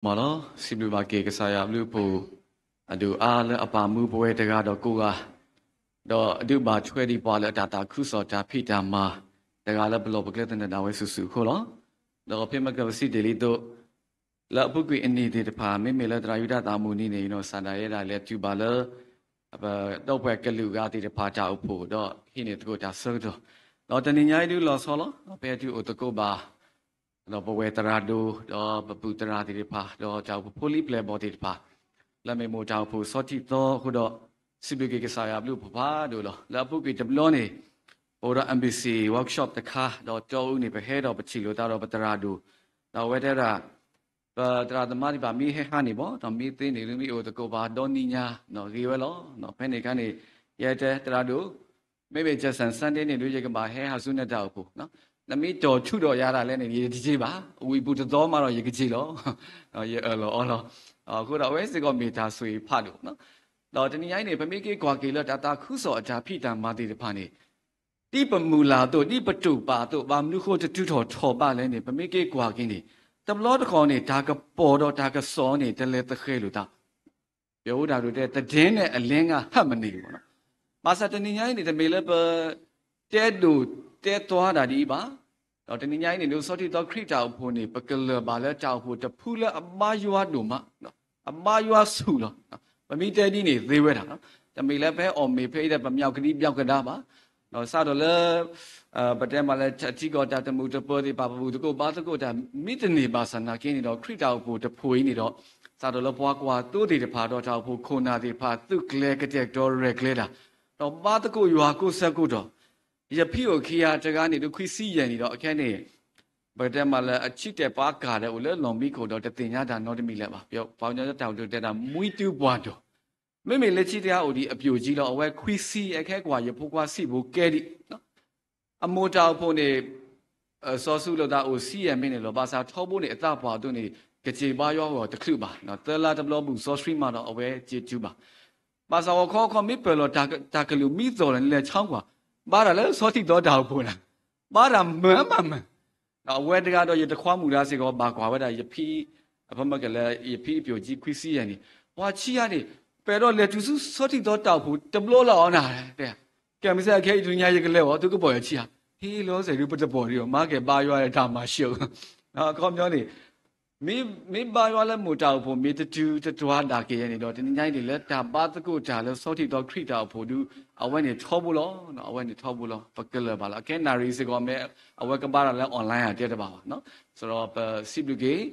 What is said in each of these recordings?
嘛咯，是不是话给个啥呀？你不就了阿爸母不会这个到过啊？到就把出来的把了打苦手打皮打嘛，这个了不老不给等的单位叔好了。到偏么个是这里头，了不归你的怕没了，大有打大母呢，三大爷来了就把了，到不个路个的怕找铺到，现在这个打手着，到等你伢就老少了，别就我这个吧。เราไปเวทราดูเราไปพูดราติริพาเราจะเอาพูลิเปลบอติริพาแล้วไม่โมจะเอาพูดสอดที่โตคุณเราสิบกิจสายบลูพาดูเราแล้วพูดกิจบล้อนี่โอเราเอ็มบีซีเวิร์กช็อปตะค่ะเราเจ้านี่ไปเฮ็ดเราไปชิลเราไปตราดูเราเวทราตราธรรมะที่แบบมีให้หานี่บ่ตอนมีตีนี่หรือมีโอตะโกบาดอนนี่เนี่ยเนาะรีเวลเนาะเพื่อนในกันนี่ยายเจตราดูไม่เป็นจะสันเดนี่ดูจะกันบ่ให้หาสุนัขดาวพูเนาะ那么叫出到家来呢，你自己吧，微不得早嘛了，一个字咯，也了，后来我是个没他所以怕的，那这你伢呢，旁边给挂给了，他苦少加皮蛋嘛的怕呢，你不木拉多，你不走吧多，我们如果就走到错吧来呢，旁边给挂给你，但老的讲呢，他个包到他个烧呢，他来得黑了他，有的路的，他真的连啊还没呢，马上这你伢呢，他没了不，这路这多大的吧？เราตอนนี้ย้ายนี่ดูสอที่ต่อคริสต์เจ้าพูนี่ปกติบาลเจ้าพูจะพูดแล้วอับมายัวดูมาอับมายัวสู้แล้วมันมีแต่ดีนี่เรื่องอะไรจะมีแล้วเพื่ออมมีเพื่อได้แบบยาวคดียาวกระดาบเราสาวเลยประเดี๋ยวมาเลยที่ก็จะจะมุดเปิดที่ป่าพูดก็บ้าก็จะมีแต่นี่บาสนาแค่นี้เราคริสต์เจ้าพูจะพูดนี่เราสาวเลยพวกว่าตัวที่จะพาเราเจ้าพูคนน่าที่พาตุกเล็กเด็กตัวเล็กเล็กเราบ้าก็ยัวก็เสกก็อย่าพี่โอเคอะจากการนี่ดูคุยซีอย่างนี้เราแค่นี้ประเดี๋ยวมาเลยชิดแต่ปากกาเดี๋ยวเลยลองมีคนเราจะตีนี้ด่านน้องจะมีแล้วป่ะเดี๋ยวพอเนี่ยจะเดาดูแต่ละมุ้ยตู้บ้านดูไม่มีเลยชิดแต่เอาดีอภิวจีเราเอาไว้คุยซีแค่กว่าอย่าพูดว่าซีบุกแก่ดิอโมเจ้าพวกนี้สอสูเราได้โอซีอย่างนี้เราภาษาท้อบุเนี่ยตาปาตัวนี้กระเจี๊ยบย่อว่าตะครุบะนะแต่ละจะเราบุกซอสฟรีมาเราเอาไว้เจี๊ยจูบะภาษาว่าเขาไม่เปิดเราจากกลุ่มมิโซนเลยช่างกว่าบ้านเราสอที่ตัวดาวพูนะบ้านเราเหมือนมันเอาเวทกันเราอยู่ในความมุ่งมั่นสิก็บางกว่าเวทอย่าพี่พอมาเกิดเลยอย่าพี่เปียวจีคุยซีอย่างนี้ว่าชี้อันนี้เป็นเราเลยจุดสอที่ตัวดาวพูจะบล้อเราหน่าเนี่ยแกไม่ใช่แค่ดุนยาอย่างเดียวทุกคนบอกชี้อ่ะเฮ้ยเราเสร็จรูปจะบอกเดียวมาแกบ้าอยู่อะไรทำมาเชียวนะก็ย้อนนี่มีบ้าอยู่อะไรหมู่ดาวพูมีจะตัวด่าเกย์นี่เราทีนี้ยังนี่เลยแต่บ้านตะกูจ่าแล้วสอที่ตัวคริสดาวพูดูเอาไว้เนี่ยชอบบุล้อเอาไว้เนี่ยชอบบุล้อปักเกลือบาละแค่นารีสิก็ไม่เอาไว้กับบ้านเราแล้วออนไลน์อ่ะเดี๋ยวจะบอกเนาะสำหรับสิบลูกเกย์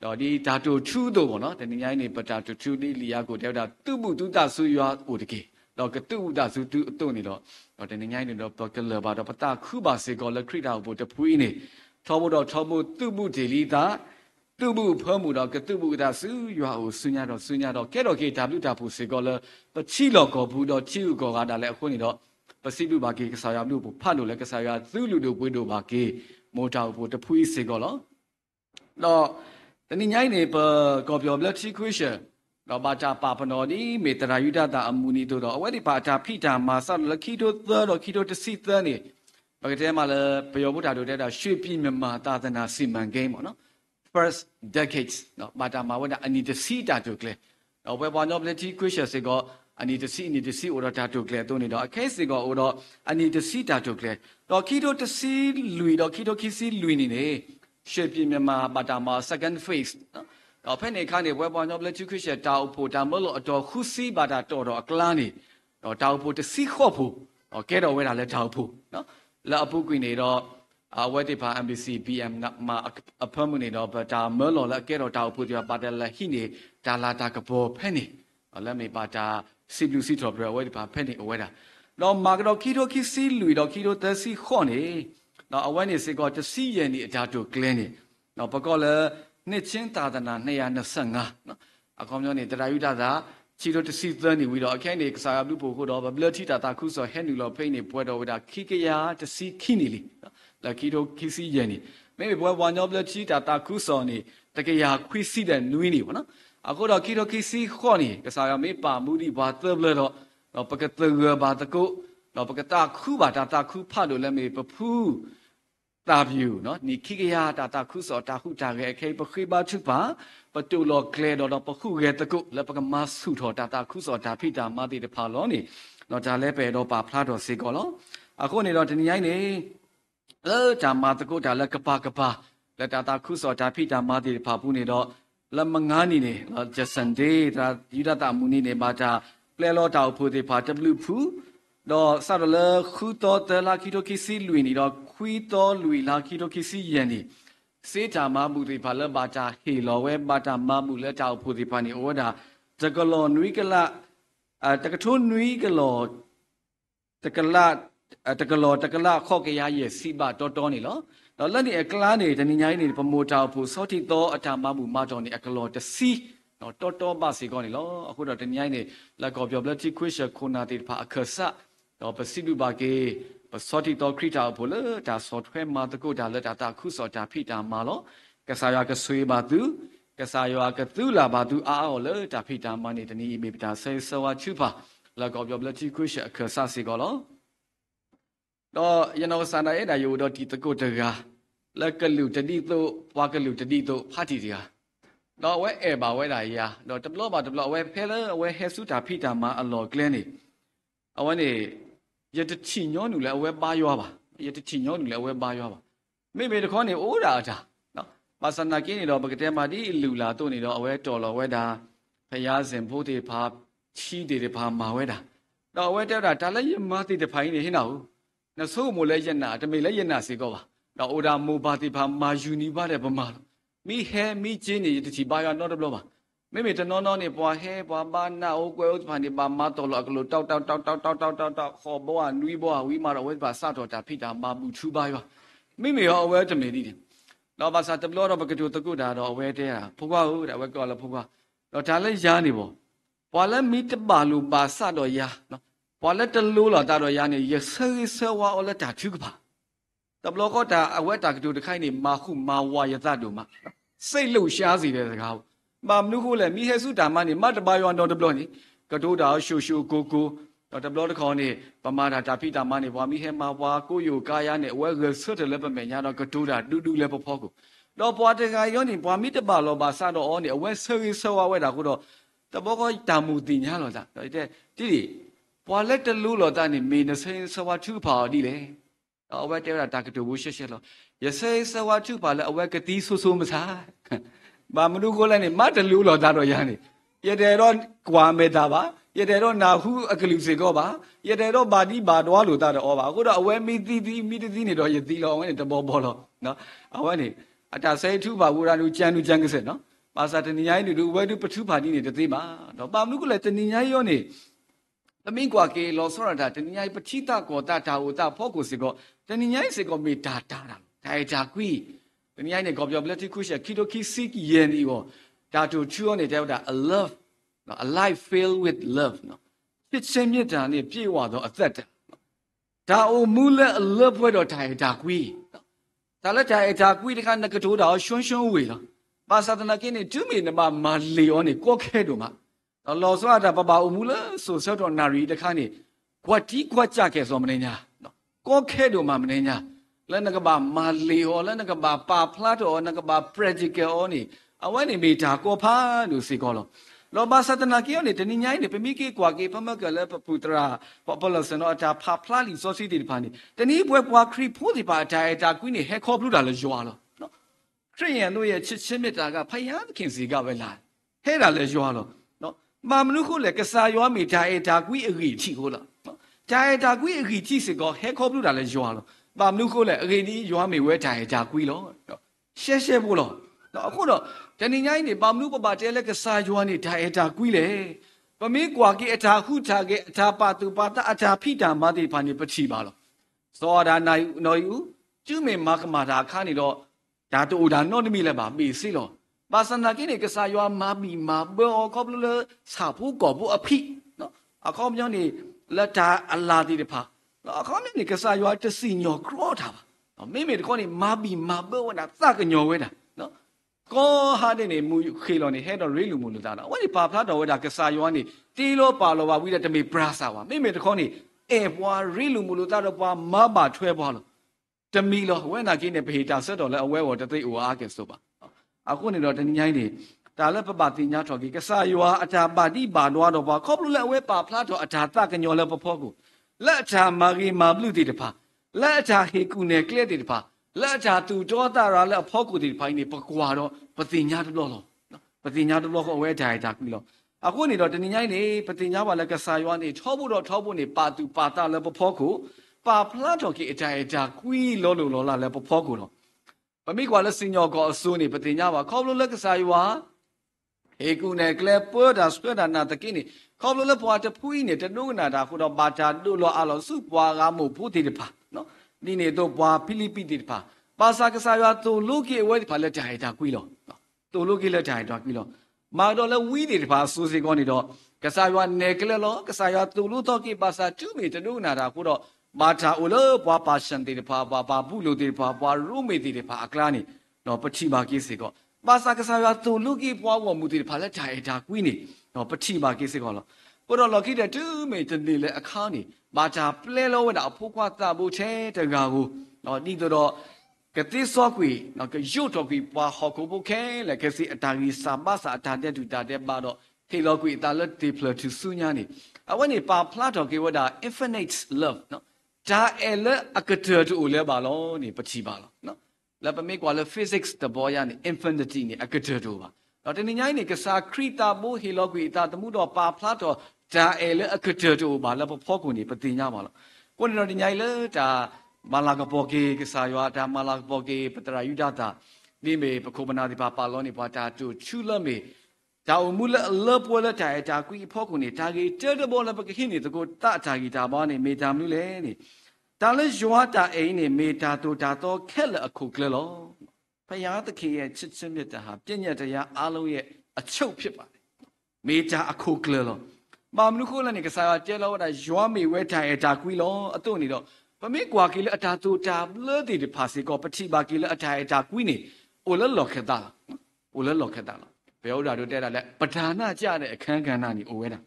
ตอนนี้ตาตัวชูตัวเนาะแต่นี่ยังนี่ประตาตัวชูนี่เลียกูเดี๋ยวดาตู้บุตู้ตาสุยาอุดเกย์เราก็ตู้ตาสุตู้นี่เนาะแต่นี่ยังนี่เราปักเกลือบาเราประตาคู่บาสิก็แล้วคริสดาวบุตรผู้นี่ชอบบุเราชอบบุตู้บุเดลีตาตู้บุเพิ่มบุเราก็ตู้บุตาสุยาอุสุญญาเราแค่เราเกย์ดับลูตาผู้สิก็แล้วปชีเราก็บุเราชิวก็กาดาแล้วคนนี่เนาะปสิบุบากีกษายาลูบุพันดูแล้วกษายาซูลูดูบุดูบากีโมจาวบุตรผู้สิก็แล้วเราแต่นี่ยังนี่ปก็เปล่าแล้วที่คุยเชื่อเราบาจาปาพนอนี่เมตรายุดาตาอมูนีตัวเราเอาไว้ที่บาจาพี่จามาสัตว์แล้วคิดดูเตอร์เราคิดดูจะสิเตอร์นี่ปกติมาเลยประโยชน์บุตรดูได้เราช่วยพี่เมมาตาตนาสิมันเกมเนาะ first decades เนาะบาจามาว่าอันนี้จะสิตาตัวเกลเราไปวันนี้เลยที่คุยเชื่อสิก็อันนี้จะสิอุดรตาตัวเกลตัวนี้เราแค่สิก็อุดรอันนี้จะสิตาตัวเกลเราคิดดูจะสิลุยเราคิดดูคิดสิลุยนี่เนี่ยช่วยพี่เมมาบาจามา second phase เราเพื่อนในข้างเนี่ยวันนี้เลยที่คุยเชื่อดาวพูดามเมื่อเราคุซีบาดาตัวเรากลานี่เราดาวพูจะสิข้อพูเราแค่เราเวลาเลยดาวพูเนาะแล้วพูกุยเนี่ยเราเอาไว้ที่พา MBC PM นักมาเพิ่มมือเนี่ยเราบาจาเมื่อเราแล้วแค่เราดาวพูจะบาดาละหินเนี่ยดาลาตากระโปรงเพื่อนนี่แล้วมีบาจาสิบลูกสิทธิ์เราไว้ที่พาเพื่อนนี่เอาไว้ละเรามาเราคิดดูคิดสิลุยเราคิดดูแต่สิข้อนี่เราเอาไว้เนี่ยสิก็จะสิเย็นนี่ดาวตัวเกลนี่เราประกอบเลยเนี่ยเช่นตาตนาเนี่ยนั่นสังอ่ะเนาะอาคมย้อนเนี่ยแต่ละยุทธาชีโรตสิตนี่วิโรแค่เนี่ยสายบุปผุเราแบบเลือดที่ตาคุสอเห็นดูเราเพ่งเนี่ยป่วยเราเวลาขี้เกียจจะสิขี้นี่ลิแล้วคิดดูคิดสิเย็นนี่ไม่เป็นป่วยวันยอบเลือดที่ตาคุสอนี่แต่ก็อยากคุยสิเดนนุ้ยนี่วะเนาะอากูเราคิดดูคิดสิข้อนี่ก็สายไม่ป่ามูดีบาเติบเลยเราปกติบาตะกุเราปกติคู่บาตาคู่พาดูแล้วไม่ปะพูตาบิวเนาะนี่ขี้เกียจตาคุสอตาหูตาแก่แค่ปะคุยบาชุบะ ประตูหลอกเกลดเราประคู่เกตะกุแล้วประกมาสุดถอดตาคู่สอดตาพี่ตามาติดพาล้อนี่เราจะเล่ไปเราป่าพลาดเราสิก่อนล้ออาคนนี้เราจะนี่นี่จามาตะกุจะเล่กะปาแล้วตาคู่สอดตาพี่ตามาติดพาผู้นี่เราแล้วมังงานี่เนี่ยเราจะสันเดย์ตายุดตามุนีเนี่ยมาจะเปลี่ยนเราตาผู้ที่พาจะบลูผู้เราสารเลคู่ต่อแต่ละคิดคิดสิลุยนี่เราคุยต่อลุยละคิดคิดสิยันนี่เสียจามาบุตรพาเลบาจาเฮลเวบาจามาบุเลเจ้าผู้ที่พานี่โอ้ดาจะกลอนุยกละจะกระทุนนุยกลอจะกละข้อกยาเยสิบาตอนี่เหรอแล้วแล้วนี่เอกลานี่จะนี่ไงนี่ประโมเจ้าผู้สอที่โตอาจารย์มาบุมาจอนี่เอกลอจะซีตอบาสิก่อนนี่เหรอအခုတော့တနည်းနဲ့လက်ကောပြောပလက်တိခွရှခုနာတိဖာအခဆတော့ပစိလူပါကေပစောတိတော့ခရစ်တာဖို့လေဒါဆော့ဖ်ဝဲမှာတကုဒါလက်တာခုစောတာဖိတာမှာလောကဆာယကဆွေပါသူကဆာယောကသူလာပါသူအာအောလေတာဖိတာမှာနေတနည်းမိပတာဆေဆောဝချူပါလက်ကောပြောပလက်တိခွရှအခဆစီကောလောတော့ယနောစန္ဒရဲ့ဒါယိုတော့ဒီတကုတကာလက်ကလူတတိတို့ဘွားကလူတတိတို့ဖတ်တီစီဟာတော့ဝဲအဲပါဝဲတာကြီးอ่ะတော့တဘလောပါတဘလောဝဲဖဲလဲဝဲဟဲဆုတာဖိတာမှာအလော်ကလင်းနေအဝဲနေရတချီညောနူလဲအဝဲပါရွာပါရတချီညောနူလဲအဝဲပါရွာပါမိမိတခေါနေအိုးတာတာနော်ပါစနာကင်းနေတော့ပကတဲ့မှာဒီလူလာတို့နေတော့အဝဲတော်လော်ဝဲတာဖျားစင်ဖို့တေဖာချီတေတေဖာမာဝဲတာတော့ဝဲတက်တာဒါလည်းရမတိတဖိုင်းနေဟင်းတော့နဆိုးမို့လဲရက်နာတမိလဲရက်နာစီကောပါတော့အိုဒါမိုပါတိဖာမာယူနီပါတဲ့ဗမာมีแฮมีจีนี่ติบายานอดบลอมาไม่มีตะนอนนี่ปวาแฮปวาบานาโอกวยอุปานี่บามาตอลอกโลตอกขอบ่ว่านุยบ่ว่าวิมาတော့ဝဲပါစတော်တာဖိတာမာမှုချူပါရောမိမိရောအဝဲတမေတိတယ်တော့ပါစာတဘလောတော့ပကတူတကုတာတော့အဝဲတဲတာဖုကွာဟုတ်တယ်အဝဲကောလဖုကွာတော့ဒါလည်းရားနေပေါ့ပွာလည်းမိတပါလူပါစတော့ရားနော်ပွာလည်းတလူလောတာတော့ရားနေရဆဲဝါအော်လက်တာထုကပါတဘလောကတာအဝဲတာကတူတခိုင်းနေမာခုမာဝါယသတို့မှာစိတ်လှုပ်ရှားစီတဲ့စကားမာမနုခိုလည်းမိဟဲစုတာမနေမတ်တပါယောတော်တဘလောနေကတိုးတာရှူကိုတော့တဘလောတခေါနေပမာတာတာဖိတာမနေဘွာမိဟဲမာဘွာကိုယိုကာယာနေအဝဲရဆွတ်တယ်လည်းပမေညာတော့ကတိုးတာတူလည်းပဖောကိုတော့ဘွာတကယောနေဘွာမိတပါလောပါစတော့အောနေအဝဲဆောဝဲတာခုတော့တဘောကတာမူတင်ညာလောတာတဲ့တိဘွာလက်တလူလောတာနေမေနဆင်းဆဝါထုဖာဒီလေအဝဲတဲတာတာကတူဘူးရှက်လောရစေဆဝါထုပါလေအဝဲကတိဆူမစားဘာမလူကိုလည်းနေမတလူလောတာတော့ရနေရတဲ့တော့ကွာမေတာပါရတဲ့တော့နာဟုအကလူစေကောပါရတဲ့တော့ဘာတိဘာတော်လို့တာတော့ဩပါအခုတော့အဝဲမိတိနေတော့ရတိလောဝဲနေတဘောဘောလောနော်အဝဲနေအတာစေထုပါဝရနုကျန်ကစက်နော်ပါစာတဏိယိုင်းတို့ဝဲတုပထုပါတိနေတသိပါတော့ပါမလူကိုလည်းတဏိယိုင်းရောနေသမင်းကွာကေလောဆောရတာတဏိယိုင်းပချိတကောတာတာဝတာဖောကိုစေကောတဏိယိုင်းစေကောမေတာတာဒါကွီတဏိယိုင်းနေကောပြောပလက်တိခုရှခိတိုခိစီကီယန်ဒီဘောဒါတူချူရောနေတဲ့တာ a love a life filled with love နော်ဖြစ်ချင်းမြတ်တာနဲ့ပြည့်ဝသောအသက်တာဒါအိုမူလဲ a love ဘွဲ့တော့ဒါကွီဒါလည်းဒါကွီတခါနကတိုးတာရွှွဝေလားပါသဒနာကင်းနေဒုမေနမမာလီယောနေကောခဲတို့မှာလောဆောတာပပအိုမူလဲဆိုဆောတော့နာရီတခါနေကွက်တီကွက်ကြခဲ့ဆိုမနေညာနော်ကောခဲတို့မှာမနေညာလဲနကဘာမာလီဟောလဲနကဘာပါဖလာတော်နကဘာ practical ဩနေအဝဲနေမိတာကောဖာလို့စီကောလောဘာသဒနာကင်းနေတနိညာနေပမိကေကွာကေဖမကလဲပပူတရာပပလစနောအတာဖာဖလာလီစောစီတီဖာနေတနိဘွဲပွားခရီဖိုးဒီပါဒါကွင်းနေဟဲခေါပလူတာလဲရွာလောနော်ခရိယန်တို့ရဲ့ချစ်ချင်းမြတ်တာကဖယားခင်စီကပဲလာဟဲတာလဲရွာလောနော်မာမနုခုလေကစားရွာမိဒါကွင်းအဂီချီကိုလားနော်ဒါကွင်းအဂီချီစကောဟဲခေါပလူတာလဲရွာလောပါမနုခိုလည်းအခေဒီရွာမေဝဲထိုင်ကြကွီလောရှက်ဖို့လောတော့အခုတော့တဏိညာနေပါမနုပပတဲလက်ကစားရွာနေဒါကွီလေပမေးကွာကေအထာခုထာကေအထာပါတုပါတအထာဖိတာမတိဖာနေပတိပါလောသောဒါနိုင်နော်ယူကျူမေမကမာတာခါနေတော့ဒါတူဒါနော့နမီလည်းပါမေစီလောပါစနာကိနေကစားရွာမာမီမာဘောခေါပလစာဖို့ကောဘူးအဖိနော်အခေါမြောင်းနေလက်တာအလာတိတဖာအခါမင်းကစားရွာတစီညောခရောတာပါမိမိတခေါနေမာဘီမာဘဝနာသကညောဝဲတာနော်ကောဟာနေမူခေလောနေဟဲတော့ရေလူမူလူတာနော်ဝဲဒီပါဖလာတော်ဝဲတာကစားရွာနေတီလောပါလောပါဝိတဲ့တမေဘရာစာပါမိမိတခေါနေအဲပွားရေလူမူလူတာတော့ပွားမပါထွဲပွားလို့တမီလောဝဲနာကင်းနေဘေတာဆက်တော်လဲအဝဲဝတသိအိုအားကဲဆိုပါအခုနေတော့တနည်းညိုင်းနေ ဒါလည်းပပတိညာတော်ကြီးကစားရွာအတာပါတိပါနွားတော့ပါခေါပလူလည်းအဝဲပါဖလားတော်အတာတကညောလည်းပဖောကိုလက်အတာမာဂီမာဘလူတီတဖာလက်အတာဟေကူနေကလက်တီတဖာလက်အတာသူတော်တာရလည်းအဖောကိုတီတဖိုင်းနေပကွာတော့ပတိညာတလို့လို့ပတိညာတလို့ကိုအဝဲတိုင်တာပြီလို့အခုနေတော့တနင်္ဂနွေနေ့ပတိညာပါလည်းကစားရွာနေထောဖို့တော့ထောဖို့နေပါသူပါတာလည်းပဖောကိုပါဖလားတော်ကြီးအတာအတာကွီလောလို့လောလာလည်းပဖောကိုတော့ပမိကွာလည်းစညောကောအစိုးနေပတိညာပါခေါပလူလည်းကစားရွာเอกูเนี่ยแกลปอดาสเปดานาตะกินี่ขอบลปอตะพุยนี่ตะนุนาดาခုတော့ဘာတာတို့လောအလောစုပွားကားမှုဖို့တိတဖာနော်ဒီနေတော့ပွားဖိလိပိတိတဖာပါစာကစားရွာတူလူကေဝဲတဖာလက်တိုင်တာကွီလောတူလူကေလက်တိုင်တာကွီလောမာတော့လဲဝီတိတဖာစူစီကောနေတော့ကစားရွာနေကလေးလောကစားရွာတူလူတော့ကေပါစာတူမီတနုနာတာခုတော့ဘာတာအိုလောပွားပါရှင်တိတဖာဘာဘူးလူတိတဖာပွားရူမေတိတဖာအကလာနေတော့ပချိမာကိစေကောပါစာကစားရတူလူကြီးပွားဝမှုတွေဖာလက်တိုင်တာကွီးနေတော့ပတိမာကိစ္စကောလောဘုရောလော်ခိတဲ့တူမေတနေလေအခါနေဘာသာပလဲလောဝတာအဖို့ခွာတာဖို့ချဲတကာကိုတော့ဒီတော့ကတိစောကွီတော့ကရုတ်တော့ကွီပွားဟောကိုဖို့ခဲလေကစီအတာကြီးစာမစာအတာတဲ့တူတာတဲ့ပါတော့ခေလောကွီတာလက်ဒီဖလတူဆုညာနေအဝနေပါဖလာတော့ကေဝတာ infinite love နော်ဒါအဲလအကတတူလေပါလောနေပတိပါလောနော်แล้วไปไม่กว่าเลย physics ตะบอยานี่ infinity นี่อะกะเตโตป่ะแล้วตะนี่ญายนี่กะซาคริตาโบเฮโลกวีตาตะมุดอปาพลาดอดาเอเลยอะกะเตโตป่ะแล้วพอกูนี่ปฏิญญาป่ะล่ะคนนี่ตะญายเลยตามาลากะปอเกกะซายวาตามาลากะปอเกปตรายุดาตานี่เมปะโคบนาติปาปาลอนี่ป่ะตาตุชูละเมตาอุมุละเลปวละตาตากุยพอกูนี่ตาเกเตตะบอละปะขินี่ตะโกตะตากีตาบอนี่เมตามลุเลนี่ตาเลยยัวตาเอนี่เมตาตุตาโตแค่ละအခုကလလောဖယားသခင်ရဲ့ချစ်ချင်းမြတ်တာဟာပြည့်ညတ်တရားအားလုံးရဲ့အချုပ်ဖြစ်ပါတယ်မေတာအခုကလလောမာမနုခိုလနေကစားကျဲလောတာယွာမေဝဲထိုင်အတာကွီလောအတုန်နေတော့ပမေကွာကီလအတာတူတာဘလဒီတဖာစီကောပတိပါကီလအတာအတာကွီနေအိုလလောခက်တာအိုလလောခက်တာဘယ်ဟုတ်တာတို့တဲ့တာလဲပဓာနာကြတဲ့အခန်းကဏ္ဍနေအိုဝဲတာ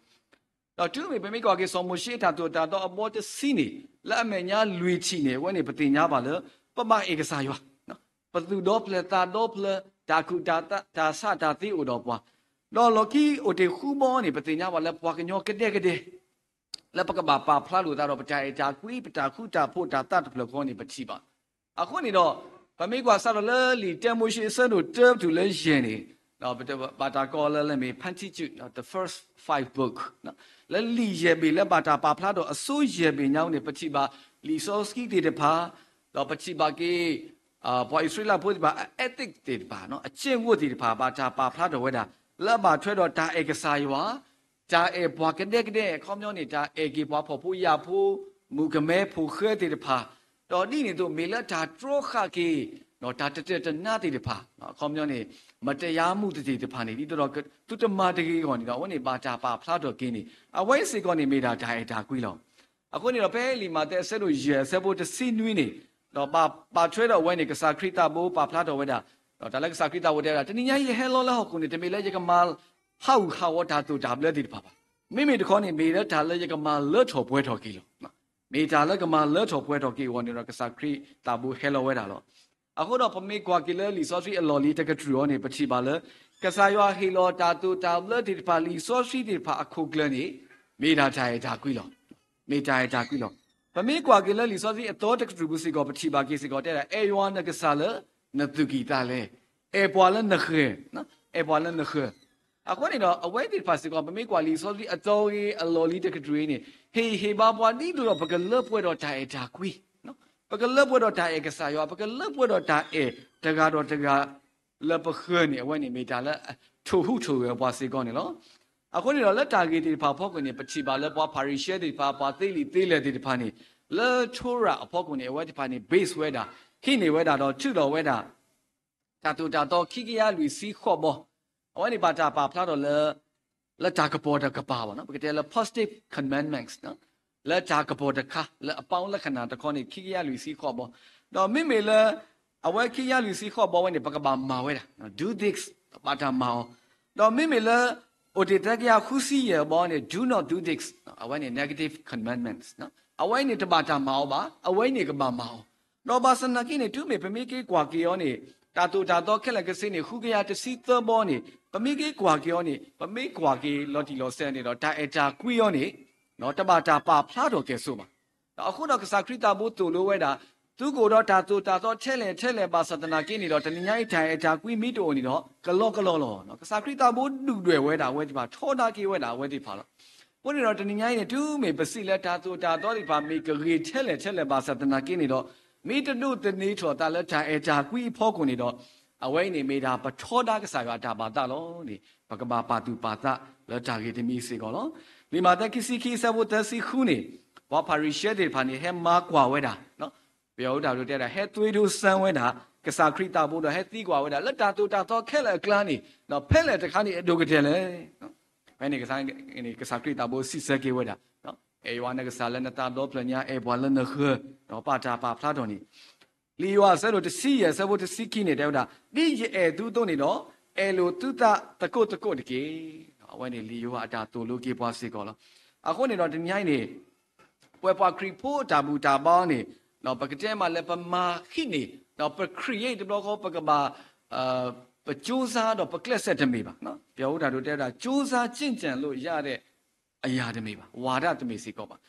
တော့သူမေပမေကွာကီဆောမရှိတာတူတာတော့အဘောတစီနေလက်အမေညာလွေချီနေဝဲနေပတိညာပါလေပမဧကစားယွာပသူတော့ပလတာတော့ပလတာကူတာတာစတာတိဥတော်ပွားတော့လော်ကီအိုတေခူမောနေပတိညာပါလေပွားကညောကတဲ့ကတဲ့လက်ပကပါပါဖလာလို့တာတော့ပတိုင်တာကွီပတာခုတာဖို့တာတတ်ပလကောနေပချိပါအခုနေတော့ဗမေကွာဆာတော့လေလီတမ်မိုရှိဆန်တို့တဲတူလဲရှင်နေတော့ဘာတာကောလဲမေဖန်တီကျူ the first 5 book နော်လဲလီယေဘေလဲဘာတာပါဖလာတော့အစိုးယေဘေညောင်းနေပချိပါလီဆိုစကီတေတဖာတော့ပချိပါကေပွားဣသရေလဘုရား ethic တေတဖာနော်အကျင့်ဝတ်တေတဖာဘာတာပါဖလာတော့ဝဲတာလက်ပါထွဲတော့ဒါဧကစားရွာဒါဧဘွားကတဲ့ကတဲ့ခေါမျိုးနေတာဧကေဘွားဖို့ဖို့ရဖို့မူကမဲဖို့ခဲတေတဖာတော့ဒီနေတော့မေလတာထရခကေနော်ဒါတနာတေတဖာနော်ခေါမျိုးနေမတရားမှုတေတဖာနေဒီတော့သူတမတကေကောနေတော့ဝနေပါတာပါဖလာတော့ကင်းနေအဝဲစေကောနေမေတာဒါကွီလောအခုနေတော့ဖဲလီမာတဲ့ဆက်လို့ရဲဆက်ဖို့တစီနွေးနေတော့ပါထွဲတော့ဝဲနေကစားခရစ်တာဘိုးပါဖလာတော့ဝဲတာတော့ဒါလည်းကစားခရစ်တာဝဲတာတနည်းကြီးဟဲလောလာဟုတ်ကုန်နေတမေလဲရကမာဟောက်ဟာဝတာတူဒါဘလက်ဒီပါမိမိတခေါနေမေရဒါလည်းရကမာလော့ထော်ပွဲတော်ကီလောမေတာလည်းကမာလော့ထော်ပွဲတော်ကီဝနေတော့ကစားခရစ်တာဘိုးဟဲလောဝဲတာလောအခုတော့ပမေကွာကီလဲလီဆော့စီအလော်လီတကထရီနေပချိပါလဲကစားရွာဟီလောတာတူတာဘလက်ဒီပါလီဆော့စီဒီပါအခုကလနေမေတာထိုင်တာကွီလောမေတာတာကွီလောပမေကွာကလေးလီစောစီအတော်တကထူဘူးစီကောပချိပါကိစီကောတဲ့အေယွာနကဆာလနတုကီတာလေအေပွာလနခဲနော်အေပွာလနခဲအခုနေတော့အဝဲဒီပါစီကောပမေကွာလီစောစီအတော်ကြီးအလော်လီတကထူရင်းနေဟေဘာပွားဒီတို့ပကလပွဲတော့တာအေတာကွီနော်ပကလပွဲတော့တာအေကဆာယောပကလပွဲတော့တာအေတကားတော့တကားလပခဲနေအဝဲနေမိတာလဲထိုဟုထိုရပွားစီကောနေလောအခုနေတော့လက်တာဂီတီဖာဖောက်ကနေပချိပါလက်ပွားပါရီရှဲတီဖာပါသိလီသေးလေတီဖာနေလဲထိုရာအဖောက်ကနေဝဲတီဖာနေ base ဝဲတာခိနေဝဲတာတော့ချွတော်ဝဲတာတာတူတာတော့ခိကရလူစီခော့ဘောအဝဲနေပါတာပါဖလာတော့လဲလက်တာကပေါ်တကပါပါနော်ပကတဲ့လဲ positive commandments နော်လက်တာကပေါ်တခါလဲအပေါင်းလက္ခဏာတခေါနေခိကရလူစီခော့ဘောတော့မိမေလဲအဝဲခိကရလူစီခော့ဘောဝဲနေပကပါမာဝဲတာ do this ပါတာမာတော့မိမေလဲโอเดตะกะคุซียบ่เนี่ย do not do this အဝိုင်းနေ negative commandments နော်အဝိုင်းနေတပါတာမအောင်ပါအဝိုင်းနေကမမအောင်တော့ဘာစနကိနေတူမေပမေကေကွာကေယောနေ大多看了个谁呢？后个呀，这是怎么呢？不没给挂给呢？不没挂给老弟老三呢？大家贵哦呢？那他把他把pla多给说嘛？然后那个啥克里达不走路为的，如果到大多车来把啥子那给你了，这人家一家贵没多呢了，个咯，那个啥克里达不路对为的，为的把超大给为的，为的怕了。我你说这人家呢，都没不是了，大多的把每个月车来把啥子那给你了。每的路的你说，但了家贵跑过你了，啊，为你没他把超大个啥个大把大咯，你把个把都把大，了家给的没事个咯，你嘛在其实我得是苦呢。ว่าพาริเชตที่ผ่านนี้ให้มากกว่าเวลาเนาะเดี๋ยวดาวเดี๋ยวให้ตัวดูสังเวลากษัตริย์คริสต์บุตรให้ตีกว่าเวลาแล้วดาวตัวแค่ละกลางนี่เนาะเพ่เลยจะขันนี่ดูกันเจเลยเนาะไอ้นี่กษัตริย์คริสต์บุตรสิสเกเวลาเนาะไอ้วันนี้กษัตริย์เนี่ยตาดอบเลยเนี่ยไอ้วันนั้นคือเนาะป้าจ่าป้าพลาดตรงนี้ลีว่าเสร็จแล้วจะสี่เสร็จแล้วจะสี่กินเนี่ยเดี๋ยวดานี่ไอ้ดูตรงนี้เนาะไอ้ลูตุตาตะโกตะกี้วันนี้ลีว่าจ่าตัวลูกกี่ปัสสิก่อนแล้วอ่ะคนนี้เราจะยังไงนี่พอพอครีโพตาบูตาบ้านนี่เราปกติมาเลยประมาขี้นี่เราไป create เราก็ปกติไปจูซาเราไปเคลื่อนเสร็จมีบ้างเนาะเดี๋ยวเราดูได้ว่าจูซาจริงจังรู้ยาได้ยาได้มีบ้างวาระจะมีสิก็บ้าง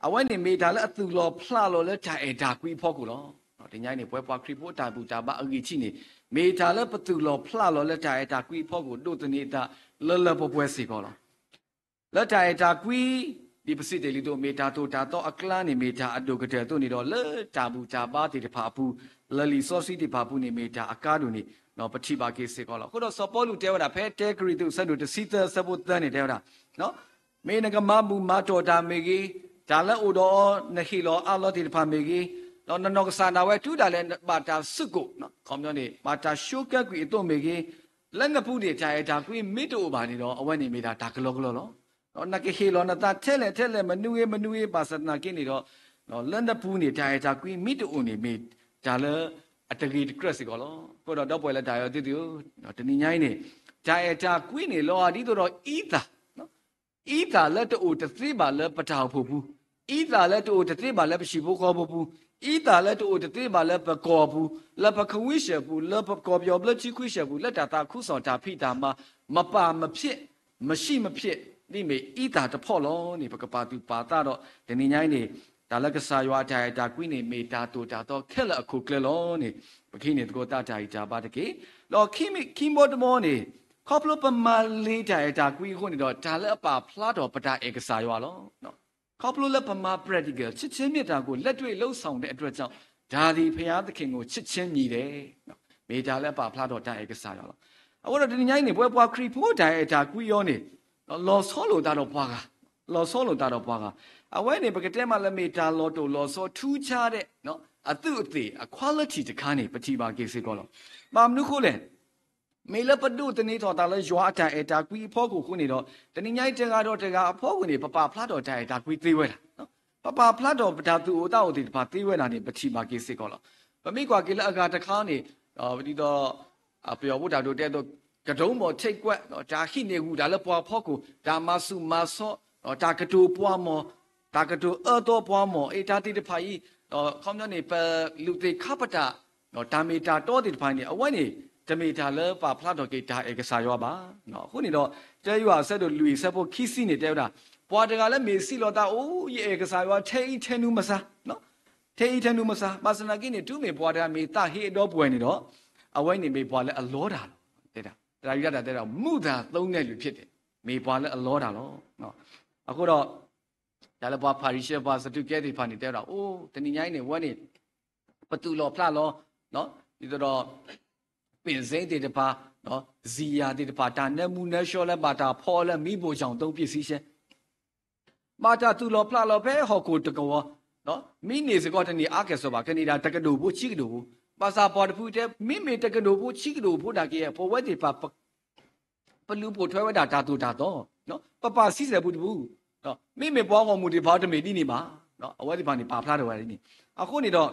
เอาไว้ในมีดาแล้วตัวเราพลาดเราแล้วจะจ่ากุยพ่อกูหรอทีนี้นี่พอพอครีโพตาบูตาบ้านอีกทีนี่มีดาแล้วตัวเราพลาดเราแล้วจ่ากุยพ่อกูดูตัวนี้ตาเลิศพอสิก็หรอแล้วจ่ากุยဒီပစစ်တယ်လီတို့မေတာတို့တာတော့အကလန်းနေမေတာအတုကတဲ့တို့နေတော့လဲတာဘူးတာပါတိတဖာဘူးလလီစောစီတိဖာဘူးနေမေတာအကားတို့နေနော်ပတိပါကေစေကောလားခုတော့စောပေါ်လူတဲဝတာဖဲတဲဂရီတို့ဆက်တို့တစီသစပုတ်တန်းနေတဲဝတာနော်မေနကမဘူးမတော်တာမေကြီးဒါလဲဥတော်နခိလောအလောတိတဖာမေကြီးနော်နော်ကစနာဝဲထူတာလဲပါတာစွကိုနော်ခေါမျိုးနေပါတာရှုကက်ကွေအတော့မေကြီးလက်ငပူတွေကြာရတာကွေမိတို့ပါနေတော့အဝဲနေမေတာဒါကလောကလောနော်那个黑了，那他拆了，么努耶，把啥那给你了，人家不呢，家归米都呢米，家了啊这个克斯个咯，不然到不了家要丢丢，这你伢呢，家归呢了，你都了伊达了都有这嘴巴了不着瀑布，伊达了都有这嘴巴了不西部高瀑布，伊达了都有这嘴巴了不高瀑，了不空危险瀑，了不高标，了几危险瀑，了大苦上大屁大嘛，没把没撇，没细没撇。你没一打就破了，你不个把大了，等你伢呢，打那个沙药打鬼呢，没打到，开了苦了咯呢，不看你这个打把这个，然后看么的么呢，靠不了不买来打鬼后呢，打了把pla到不打一个沙药咯，靠不了不买不这个，7000米打过，那对楼上的一桌上，打的培养的看我7000米的，没打了把pla到打一个沙药了，我说你伢呢，不要把 creep 打鬼药呢。老少路大到八个，啊，为你不给这么了没打老多老少出家的，喏，啊，对对，啊 ，quality 就看你不提吧，给谁讲了？嘛，你可能没了不多，等你到达了抓打鬼跑过去你了，等你伢这个跑过你，爸拍到打鬼对位了，爸拍到不打都到的把对位那你不提吧，给谁讲了？不没挂给了个这看你，你到啊，不要不打都带到。กระดูกหมดเทกว่าจากขี้เนี่ยกูด่าแล้วพ่อกูด่ามาสุมาซ้อจากกระดูกปัวหมอจากกระดูกตัวปัวหมอไอ้ตาติดพายเขาเนี่ยไปลุติข้าพเจ้าตามีตาโตติดพายเนี่ยเอาไว้เนี่ยจะมีตาเลิปพลาดตัวกีตาเอกสารบ้าคนนี้เราจะอยู่อาศัยดูลุยเสพขี้ซีเนี่ยเดียวนะพอจะกันแล้วมีสิเราตาโอ้ยเอกสารว่าเทนุมาซะเทนุมาซะมาสนากินเนี่ยทุกเมื่อพอจะมีตาเฮดอป่วยเนี่ยเอาไว้เนี่ยมีพอแล้วอโลดาเด็ดแต่ยังแต่เรามุ่งแต่ตรงนี้อยู่พิษมีพอแล้วล้อด่าล้อအခုတော့ဒါလည်းဘာပါရီရှယ်ဘာစတူကဲဒီဖာနေတဲတော့အိုးတနင်္ဂနွေနေ့ဝက်နေပတူလောဖလာလောနော်ဒီတော့ပင်စိမ့်တေတပါနော်ဇီယာတေတပါတာနဲ့မူနဲ့ရှောလဲပါတာဖော်လဲမိဖို့ကြောင့်သုံးပစ္စည်းရှဲမာတာတူလောဖလာလောဖဲဟောကိုတကောနော်မိနေစကောတနေအားကဲဆိုပါကနေဒါတကဒိုဘူးချိကဒိုဘူးပါစာပေါ်တဖူတဲ့မိတကဒိုဘူးချိကဒိုဘူးဒါကြီးပေါ်ဝဲတေပါပလူပိုထွဲဝဲတာတာတူတာတော့နော်ပစီစဲဘူးဘူးနော်မိပွားကောင်မူဒီဘာတမေဒီနေပါနော်အဝဲဒီဘာနေပါဖလားတော်ရည်နေအခုနေတော့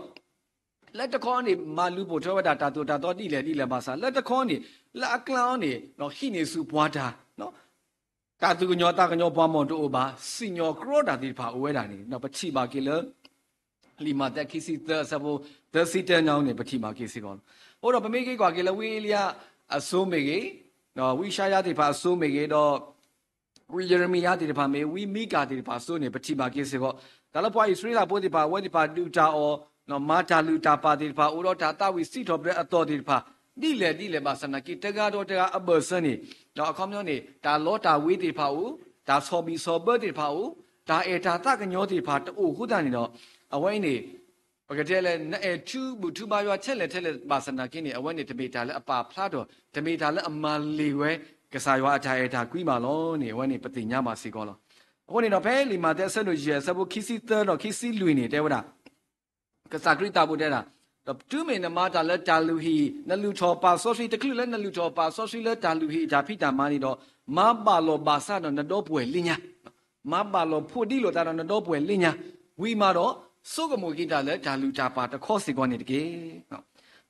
လက်တခေါနေမာလူပိုထွဲဝဲတာတာတူတာတော့တိလေပါစာလက်တခေါနေလက်အကလောင်းနေနော်ခိနေစုပွားတာနော်တာတူညောတာကညောပွားမော်တို့ပါစညောကရောတာဒီဖာအဝဲတာနေနော်ပချိပါကေလလီမာတက်ခိစီသစဘောဒစီတဲညောင်းနေပချိမာကေစီကော Ora pemegi kwa ke la Willia asomege no we shaya de pa asomege do we Jeremiah de pa me we Mika de pa so ne pati ba ke se ko da la pwa Israel bo de pa we de pa lu ta o no mata lu ta pa de pa uro ta ta we sit of the authority pa di le ba sana ki tega do tega aberson ni no akhom nyo ni da lo ta we de pa u da so bi so bo de pa u da e ta ta kanyo de pa to hu da ni do awai niปกติเลยชูบุตรบายว่าเช่นเลยบาสนากินเนี่ยเอาไว้ในทมิตาและป่าพลาดตัวทมิตาและมาลีเวกษายว่าใจตากุยมาล้อเนี่ยวันนี้ปฏิญญามาสิก่อนล้อวันนี้เราเพ่ลิมาเตสนุเจสบุคิสิเตอร์เราคิสิลุยเนี่ยเดี๋ยวนะกษากริตาบุเดนะเราจุ่มในมาตาและจาลุฮีนั่นลูชอปาโซซีตะคลื่นและนั่นลูชอปาโซซีและจาลุฮีจาพิตามานี่ดอมาบาโลบาซาดอนนั่นดอป่วยลิญญามาบาโลพูดดีโลตาดอนนั่นดอป่วยลิญญาวิมาดอสุกโมกิตาเลจาลูจาปาตะข้อสิกอนี่ตะเก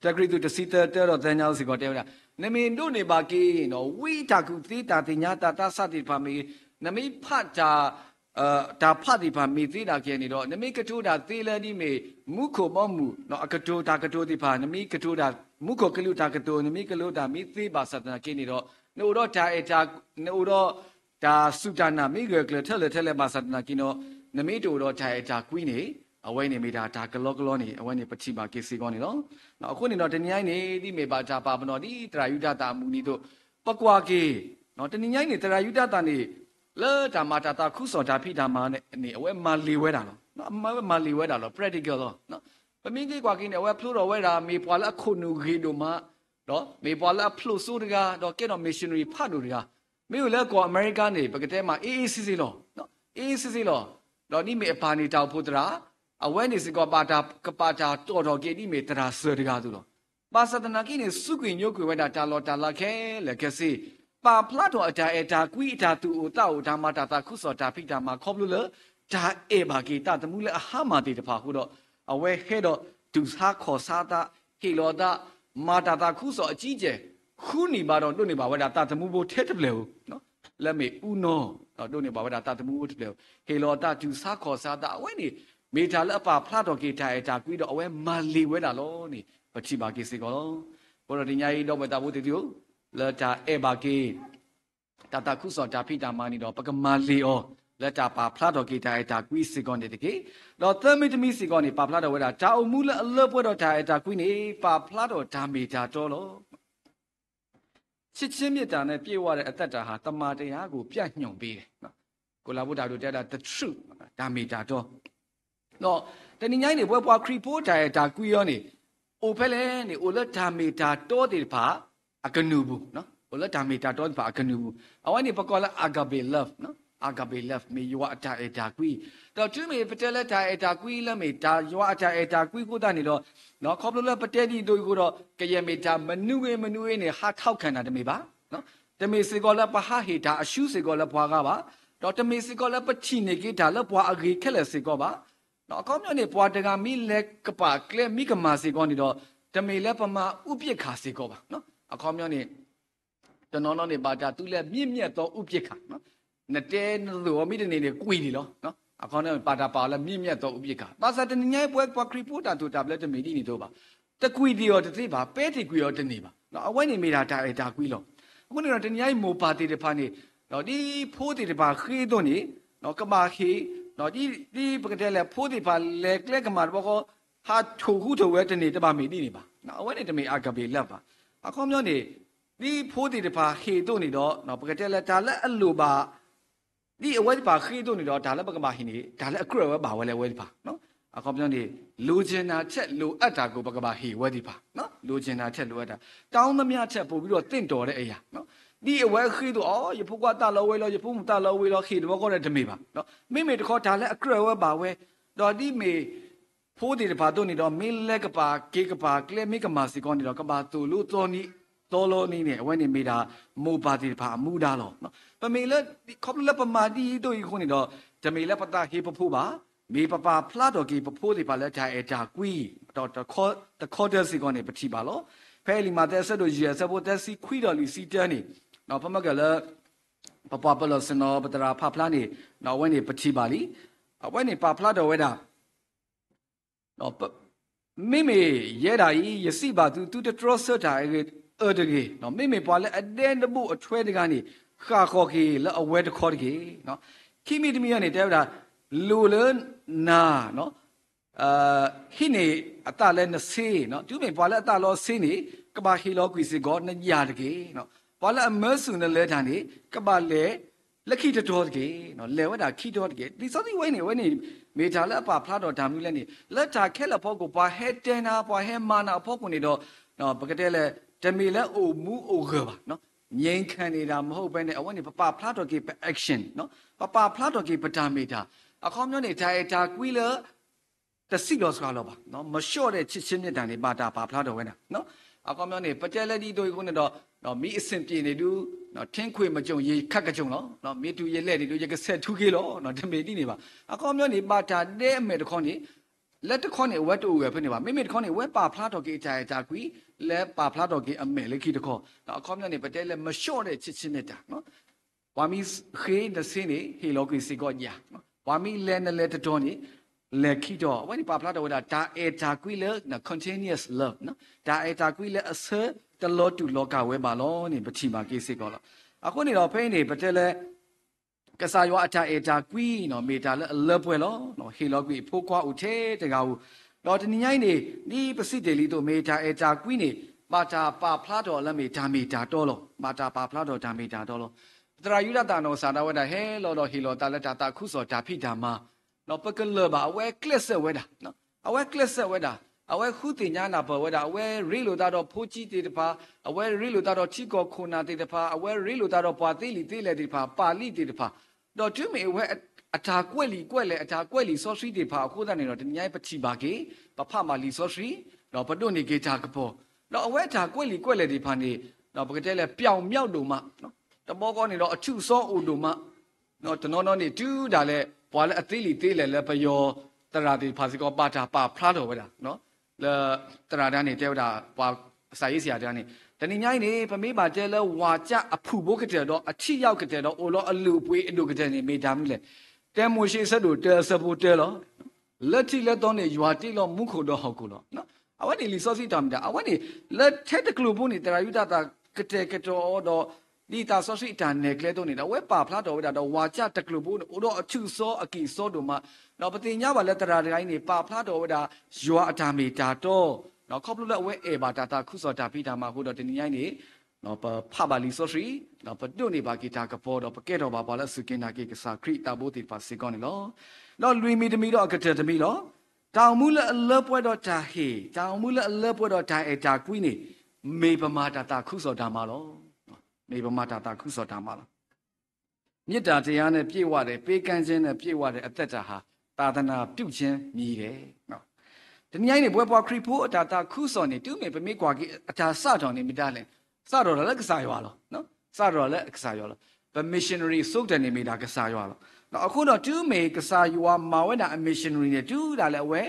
ตะกริตุตะสิเตเตรอตัญญาสิกอเตวดานมินโดเนบาเกเนาะวิตากุติตาติญาตาตาสติพามีนมิพัดจาตาพัดติพามีติตาเกนี่ดอนมิกะทูดาติเลดิเมมุโคบอมูเนาะอะกะโตตากะโตติพานมิกะทูดามุโคกะลุตากะโตนมิกะลุตามิติบาสัตนาเกนี่ดอโนโรตาเอตาโนโรตาสุตานามิเกกเลเทเลบาสัตนากิโนนมิโตโรตาเอตากุยนี่เอาไว้ในมีดาตากลอกลอนี่เอาไว้ในปัจฉิบาเกสิกอนี่เนาะเนาะคนนี่เนาะตะนิยนี่ที่เมบาจาปาปนอดิตรายุดาตามูนี่โตปะกวาเกเนาะตะนิยนี่ตรายุดาตานี่เลตามาตาตาคุสอตาพิดามานี่เอาไว้มาลีเวดาเนาะมาลีเวดาเนาะ practical เนาะปะมิงกว่ากินเอาไว้พลูรอเวดามีปวาละคุนูกีโดมาเนาะมีปวาละพลูสูดกาเนาะเกเนาะ missionary พาดูกามีอยู่แล้วกว่าอเมริกันนี่ปกติมา AACC เนาะ AACC เนาะเนาะนี่มีปานี่ตาพุตราเอาไว้ในสิกปาตากปาตาตัวเกนี่เมตราเสดกาตุลปาสัตนากินสุกิโยกุเวดาตาลอตาลาเคเลเคสิปาพลาโตอาจาเอตากุยตาตูตาอุตามาตาตาคุสอตาพิตามาคอบลุเลตาเอบากีตาตมุเลอาหามาติตพาหุดเอาไว้เฮดตุสาขอซาตาเฮโลตามาตาตาคุสอจีเจခုနီပါတော့တို့နေပါဝဒတာတမှုဘိုထဲတပလေနော်လက်မေဥနောတို့နေပါဝဒတာတမှုဘိုတပလေဟေလောတာကျူစာခေါ်စာတာအဝဲနေမေတာလက်အပါဖလာတော်ကေတာအတာကွီတော့အဝဲမာလီဝဲတာလောနေပချိပါကေစေကောဘောရဒီညာဤတော့မတာဘူးတီတီကိုလတာအေဘာကေတာတာခုစောတာဖိတာမာနီတော့ပကမာလီအောလက်တာပါဖလာတော်ကေတာအတာကွီစေကောနေတကေတော့သမီတမီစေကောနေပါဖလာတော်ဝဲတာတာအုံမူလအလပွဲတော့တာအတာကွီနေပါဖလာတော်ဒါမေတာတော်လောချစ်ချင်းမြတ်တာနဲ့ပြေဝတဲ့အသက်တာဟာတမာတရားကိုပြညွန့်ပေးတယ်နော်ကိုလာဘုဒ္ဓတို့တဲ့တာ the truth ဒါမေတာတော့နော်တနင်္ဂနွေနေ့ဘွယ်ပွားခရီပိုးတာရဲ့ဒါကွီရောနေအိုဖဲလဲနေအိုလက်ဒါမေတာတော့တယ်ဖာအကနူဘူးနော်အိုလက်ဒါမေတာတော့ဖာအကနူဘူးအဝိုင်းနေပကောလာအာဂဘေ love နော်အာဂဘေ love မေယောအတာအတာကွီတော့သူမေပတဲလက်တာအတာကွီလက်မေတာယောအတာအတာကွီကိုတာနေတော့နော်ခေါပလိုလက်ပတဲဒီတို့ကိုတော့ကရမေတာမနုဝေနေဟာထောက်ခံတာတမေပါနော်တမေစေကောလက်ပဟာဟေတာအရှုစေကောလက်ဘွားကပါတော့တမေစေကောလက်ပချိနေကေတာလက်ဘွားအဂေခက်လက်စေကောပါနော်အကောင်းမျိုးနေဘွားတကမီလက်ကပါကလက်မိကမာစေကောနေတော့တမေလက်ပမာဥပိ္ပခါစေကောပါနော်အကောင်းမျိုးနေတနော်နော်နေပါတာသူလက်မြင့်မြတ်သောဥပိ္ပခါနော်နတဲလို့မိတနေနေကွီနေလောနော်အခေါင်းနဲ့ပါတာပါလဲမြင့်မြတ်တော့ဥပိ္ပခါပါစတညိုင်းပွဲပွားခရီပိုတာတူတာဘလက်တမီဒီနေတော့ပါတကွီဒီရောတသိပါပဲတီကွီရောတနေပါနော်အဝိုင်းနေမိတာဒါကွီလောအခုနေတော့တညိုင်းမိုပါတီတဖာနေနော်ဒီဖိုးတီတဖာခေးတော့နေနော်ကမာခေးနော်ဒီပကတဲ့လဲဖိုးတီဖာလဲကလက်ကမာဘောဟာထိုခုထိုဝဲတနေတပါမီဒီနေပါနော်အဝိုင်းနေတမေအာကဘေလက်ပါအခေါင်းမျိုးနေဒီဖိုးတီတဖာခေးတော့နေတော့နော်ပကတဲ့လဲဒါလက်အလိုပါဒီအဝဲပါခေးတော့နေတော့ဒါလည်းပကမာဟိနေဒါလည်းအကရဝဲပါဝဲလဲဝဲဒီပါနော်အခေါပြောနေလိုချင်တာချက်လိုအပ်တာကိုပကမာဟိဝဲဒီပါနော်လိုချင်တာချက်လိုအပ်တာတောင်းသမျှချက်ပို့ပြီးတော့တင့်တော်တဲ့အရာနော်ဒီအဝဲခေးတော့အော်ရဖုကတာလောဝဲလောရဖုမတာလောဝဲလောခေးတော့ကောတဲ့ဓမေပါနော်မိတခေါ်ဒါလည်းအကရဝဲပါဝဲတော့ဒီမေဖိုးဒီတပါတော့နေတော့မင်းလက်ကပါကေကပါကလဲမိကမာစီကောနေတော့ကပါတူလို့တော်နီတော်လို့နေအဝဲနေမိတာမိုပါတီပါအမှုတာလောနော်ပမေလက်ခေါပလက်ပမာတီတို့ခုနေတော့ဓမေလက်ပတာဟေပဖို့ပါမေပပါဖလာတော်ကေပဖို့ဒီပါလက်တာအတာကွီတော့တခေါ်တဲ့စီကောနေပတိပါလောဖဲလီမာတဲ့ဆက်တို့ရဆက်ဖို့တက်စီခွီတော်လီစီတန်းနေနော်ဖမကလည်းပပပလစနောပတရာဖဖလာနေနော်ဝဲနေပတိပါလီအဝဲနေပါဖလာတော်ဝဲတာနော်妹妹也大伊也是吧，都的抓手他个这个，喏，妹妹把了一点都不吹的干呢，下考去了a way的考的去，喏，去没的么样呢？对不啦？路人那喏，迄呢啊大人的谁喏，就没把了大老谁呢？个把黑老鬼是搞那压的去，喏，把了没数那来谈呢，个把来。แล้วขี้จะโดดกี่เนาะเลวดาขี้โดดกี่ดิสอที่ไว้นี่เมจาแล้วป่าพลาดดามิแล้วนี่แล้วจากแค่ละพอกูป่าเฮเตนาป่าเฮมานาพอกูนี่ดอเนาะปกติแล้วจะมีแล้วโอมูโอเกบเนาะยิงคันนี่ดามဟုတ်ပဲเนี่ยเอาไว้นี่ป่าพลาดดกี่เป็นแอคชั่นเนาะป่าพลาดดกี่ประจามีดาอะคอมเนี่ยนี่ตากุยแล้วแต่สิลอสกาลอบ่เนาะมาชอတဲ့ချစ်ချင်းမြတ်တန်นี่ป่าตาป่าพลาดดไว้น่ะเนาะอะคอมเนี่ยนี่ปะเจเลดีโดยกูเนี่ยดอเนาะมีအဆင်ပြေနေတူเนาะทิ้งခွေမကြုံရေခက်ကကြုံเนาะเนาะมีတူရေလက်နေတူရေကဆက်ထူကေလောเนาะတမေတိနေပါအကောင်မျိုးနေပါတာတဲ့အမေတခေါနေလက်တခေါနေဝတ်တူရဖြစ်နေပါမိမိတခေါနေဝဲပါဖလားတော်ကေကြာကွီလဲပါဖလားတော်ကေအမေလက်ခိတခေါเนาะအကောင်မျိုးနေပတဲလဲမလျှော့တဲ့ချစ်ချင်းနေတာเนาะဝါမီခေးတဲ့စင်းနေဟေလောကွီစီကောညာเนาะဝါမီလဲနဲ့လဲတတော်နေလက်ခိတော့ဝဲဒီပါဖလားတော်ဝဲဒါတာကွီလဲเนาะ continuous love เนาะတာကွီလဲအဆတလောတူလောကဝဲပါလောနေပတိမာကိစိကောလားအခုနေတော့ဖိနေပတဲလဲကစားရွာအတာကွီနော်မေတာလဲအလပွဲလောနော်ဟေလောကွီဖိုးခွားဦးထဲတကားဦးတော့တနင်္ဂနွေနေဒီပစိတေလီတို့မေတာကွီနေမာတာပါဖလားတော်လက်မေတာမေတာတော်လောမာတာပါဖလားတော်တာမေတာတော်လောတရာယူရတာနော်စာတာဝဲတာဟဲလောတော့ဟေလောတာလက်တာခုစောတာဖိတာမနော်ပကလဘာအဝဲကလစ်ဆက်ဝဲတာနော်အဝဲကလစ်ဆက်ဝဲတာအဝဲခုတင်ညာနာဘဝဒါအဝဲရီလိုတာတော့ဖိုးကြီးတေတပါအဝဲရီလိုတာတော့ချီကောခုနာတေတပါအဝဲရီလိုတာတော့ပွာသေးလီသေးလေတေတပါပါဠိတေတပါတော့ကျွမေအဝဲအထာကွက်လီအထာကွက်လီဆော့စရီတေပါအခုတနေတော့တညိုင်းပတိပါကေပဖမာလီဆော့စရီတော့ပတွနေကေတာကပေါ်တော့အဝဲအထာကွက်လီတေပါနေတော့ပကတဲ့လေပြောင်မြောက်တို့မနော်တဘောကောနေတော့အထုစောအိုတို့မနော်တနော်နေတူးတာလေပွာလဲအသေးလီသေးလေလေပယောတရာတေဖာစီကောပါတာပါဖလားတော်ဝဲတာနော်လဲတရာတန်းနေတဲတာပွာစာရေးဆရာတန်းနေတနင်္ဂနွေနေပမေးပါတဲလဲဝါကြအဖူဘိုးကတဲ့တော့အချိရောက်ကတဲ့တော့အိုလောအလူပွေးအလူကတဲ့နေမေတာမီလေတဲမိုရှိဆက်တို့တဲဆပိုတဲလောလက်တိလက်တော့နေရွာတိလောမုခုတော့ဟောက်ကူလောနော်အဝတ်ဒီလီစောစီတမ်ဒါအဝတ်ဒီလက်ထက်တကလူဘုန်နေတရာယူတာကတဲ့ကတော့တော့ဒီတာဆောစီတန်နေကလေးတော့နေတာဝဲပါဖလားတော်ဝဲတာတော့ဝါကြတကလူဘုန်အိုတော့အချူစောအကီစောတို့မှတော့ပတိညာပါလက်တရာတိုင်းနေပါဖလားတော်ဝဲတာရွာအတာမေတာတော့နော်ခေါပလူလက်ဝဲအေဘာတာခုစောတာပိတာမှာဟိုတော့တင်ញိုင်းနေနော်ဖပါလီစောစီနော်ပတုနေပါကီတာကပေါ်တော့ပကဲတော့ပါလက်စုကင်းနာကေကစားခရီတာဘိုတီပါစေကောနေလောနော်လွီမီတမီတော့အကတဲ့တမီလောတောင်မူလက်အလပွဲတော့တာဟေတောင်မူလက်အလပွဲတော့တာအေတာကွီးနေမေပမာတာခုစောတာမှာလောမေပမာတာခုစောတာမှာလောမေတ္တာတရားနဲ့ပြည့်ဝတယ်ပေးကမ်းခြင်းနဲ့ပြည့်ဝတယ်အသက်တာဟာသာသနာပြုခြင်းမြည်တယ်နော်ဒီညိုင်းနေပွဲပွားခရီဖိုးအတာခုစောနေတူမေပမေကွာကြီးအတာစတော်နေမိတာလဲစတော်လည်းကစားရွာလောနော်စတော်လည်းကစားရွာလောပမစ်ရှင်နရီစုတ်တယ်နေမိတာကစားရွာလောနော်အခုတော့တူမေကစားရွာမာဝဲတာအမစ်ရှင်နရီနဲ့တူတာလည်းဝဲ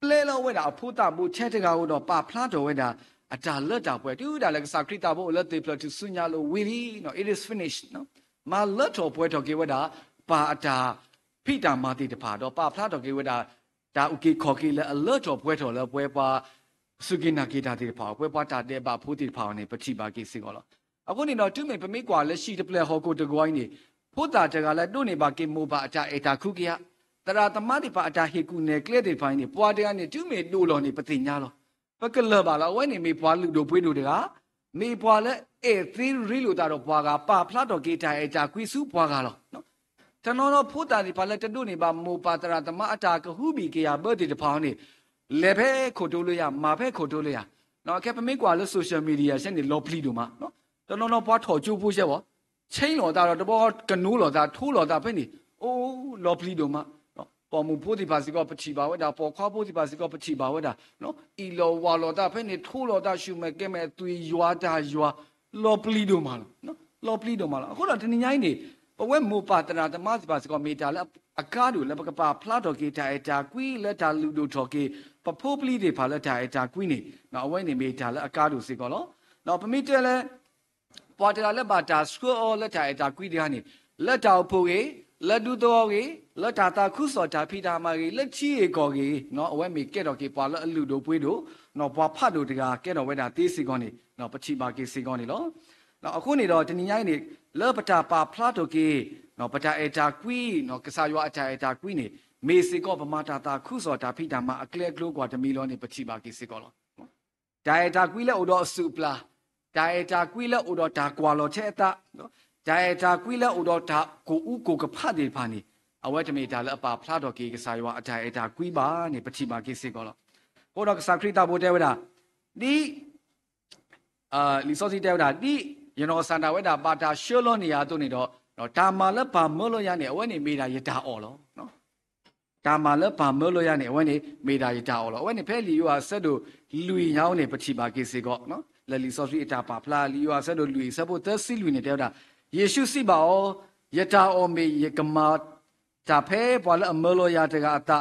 ပလဲလောဝဲတာအဖို့တာဘူးချက်တကာတော့ပါဖလားတော်ဝဲတာအတာလက်တာပွဲတူတာလည်းကစားခရီတာဖို့လက်သေးပလတူဆုညာလို့ဝီလီနော် it is finished နော်မာလက်တော်ပွဲတော်ကေဝဲတာပါအတာဖိတာမာတိတဖာတော့ပါဖလားတော်ကေဝဲတာဒါဥကေခေါ်ကေလည်းအလက်တော်ပွဲတော်လည်းပွဲပါစုကိနာကေတာတိတဖာပွဲပါတာတဲ့ပါဖိုးတိတဖာနေပတိပါကေစီကောလားအခုနေတော့တူမေပမေကွာလက်ရှိတပလက်ဟောကိုတကွိုင်းနေဖို့တာတကလည်းတို့နေပါကေမိုပါအတာအေတာခုကေတရာတမတိပါအတာဟေကူနေကလက်တေဖိုင်းနေပွားတကနေတူမေတို့လောနေပတိညာလောပကလပါလားဝဲနေမေပွားလူတို့ပွေးတို့တကမေပွားလဲအေသီရီလူတာတော့ပွားကပါဖလားတော်ကေတာအေတာကွီစုပွားကလောနော်တနော်တော့ဖို့တာဒီပါလဲတတို့နေပါမိုပါတရာတမအတာကဟုဘီကေယာဘတ်တီတဖောင်းနေလေဖဲခိုတိုးလို့ရမာဖဲခိုတိုးလို့ရနော်ကဲပမေကွာလို့ဆိုရှယ်မီဒီယာရှက်နေလော်ပလီတို့မှာနော်တနော်တော့ပွားထော်ကျိုးဖို့ရှက်ပေါ့ချင်းလော်တာတော့တဘောကနိုးလော်တာထိုးလော်တာဖဲနေအိုးလော်ပလီတို့မှာနော်ပေါ်မူဖို့ဒီပါစီကပချီပါဝဲတာပေါ်ခွားဖို့ဒီပါစီကပချီပါဝဲတာနော်အီလော်ဝါလော်တာဖဲနေထိုးလော်တာရှူမဲ့ကဲမဲ့သွေရွာတာရွာလော်ပလီတို့မှာနော်လော်ပလီတို့မှာအခုတော့တင်းញိုင်းနေပဝဲမိုပါတရာတမစီပါစီကမီတာလဲအကားတို့လဲပကပါဖလားတော်ကေတာအတာကွီလက်တာလူတို့တော်ကေပဖိုးပလီတွေဖာလက်တာအတာကွီနေနော်အဝဲနေမီတာလဲအကားတို့စီကောနော်နော်ပမီတဲလဲပွာတရာလက်ပါတာစကောလက်တာအတာကွီတွေဟာနေလက်တာဖို့ကေ လက်ဒူတော်ကြီးလက်တာတာခုစောတာဖိတာမာကြီးလက်ချီကောကြီးနော်အဝဲမီကဲတော်ကြီးပွာလက်အလူတို့ပွေးတို့နော်ပွာဖတ်တို့တကကဲတော်ဝဲတာတေးစီကောနေနော်ပချိပါကြီးစီကောနေလောနော်အခုနေတော့တနည်းရိုင်းနေလောပတာပါဖလာတို့ကြီးနော်ပတာအေတာကွီနော်ကစားရွာအတာအေတာကွီနေမေစီကောပမာတာတာခုစောတာဖိတာမာအကလဲကလို့ကွာတမီလောနေပချိပါကြီးစီကောလောဒါအေတာကွီလဲဥတော်အစုပလာဒါအေတာကွီလဲဥတော်ဒါကွာလောချက်တာနော်ဒါအေတာကွီလဲဥတော်ဒါကိုဥကိုကဖတ်တယ်ဖာနေအဝဲတမီဒါလဲအပါဖလာတော်ကြီးကစားရွာအတာအေတာကွီပါနေပချိပါကြီးစီကောလောဟိုတော့ကစားခရီတာဘိုတဲဝဒါဒီလီစောစီတဲဝဒါဒီယနောစန္ဒဝဲဒါပါတာရှောလောနေရတို့နေတော့နော်ဒါမာလဲပါမောလို့ရနေအဝဲနေမိတာရတာအော်လောနော်ဒါမာလဲပါမောလို့ရနေအဝဲနေမိတာရတာအော်လောအဝဲနေဖဲလီယောဆက်တို့လူညောင်းနေပချိပါကိစေကောနော်လဲလီစောစီအတာပါဖလာလီယောဆက်တို့လူဆက်ဖို့သက်စီလူနေတဲဝဒါယေရှုစီပါအောရတာအောမေယကမာတာဖဲပေါ်လဲအမောလို့ရတကအတာ